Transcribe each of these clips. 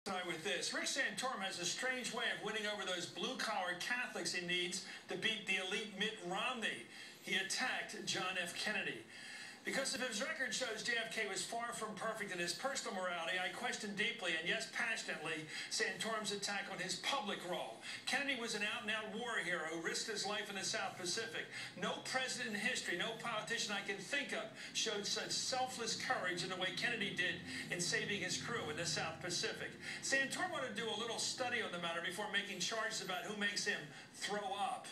With this, Rick Santorum has a strange way of winning over those blue-collar Catholics he needs to beat the elite Mitt Romney. He attacked John F. Kennedy. Because if his record shows JFK was far from perfect in his personal morality, I question deeply, and yes, passionately, Santorum's attack on his public role. Kennedy was an out-and-out war hero who risked his life in the South Pacific. No president in history, no politician I can think of showed such selfless courage in the way Kennedy did in saving his crew in the South Pacific. Santorum wanted to do a little study on the matter before making charges about who makes him throw up.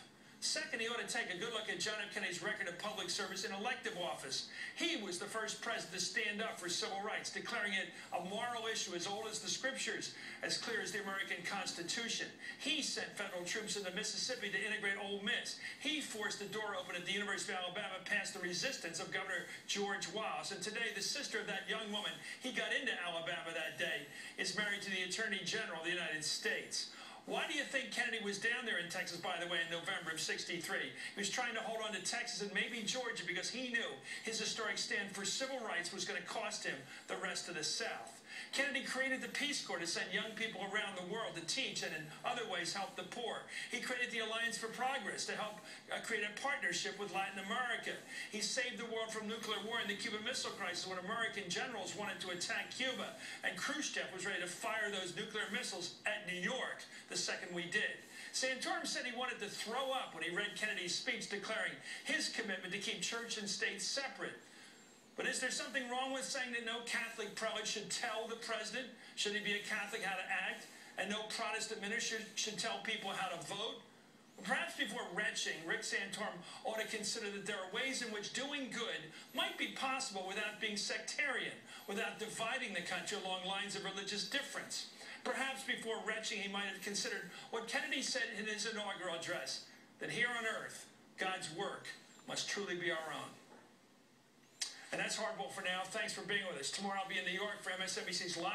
Second, he ought to take a good look at John F. Kennedy's record of public service in elective office. He was the first president to stand up for civil rights, declaring it a moral issue as old as the scriptures, as clear as the American Constitution. He sent federal troops into Mississippi to integrate Ole Miss. He forced the door open at the University of Alabama past the resistance of Governor George Wallace. And today, the sister of that young woman, he got into Alabama that day, is married to the Attorney General of the United States. Why do you think Kennedy was down there in Texas, by the way, in November of '63? He was trying to hold on to Texas and maybe Georgia because he knew his historic stand for civil rights was going to cost him the rest of the South. Kennedy created the Peace Corps to send young people around the world to teach and in other ways help the poor. He created the Alliance for Progress to help create a partnership with Latin America. He saved the world from nuclear war in the Cuban Missile Crisis when American generals wanted to attack Cuba, and Khrushchev was ready to fire those nuclear missiles at New York the second we did. Santorum said he wanted to throw up when he read Kennedy's speech declaring his commitment to keep church and state separate. But is there something wrong with saying that no Catholic prelate should tell the president, should he be a Catholic, how to act, and no Protestant minister should tell people how to vote? Perhaps before retching, Rick Santorum ought to consider that there are ways in which doing good might be possible without being sectarian, without dividing the country along lines of religious difference. Perhaps before retching, he might have considered what Kennedy said in his inaugural address, that here on earth, God's work must truly be our own. And that's Hardball for now. Thanks for being with us. Tomorrow I'll be in New York for MSNBC's Live.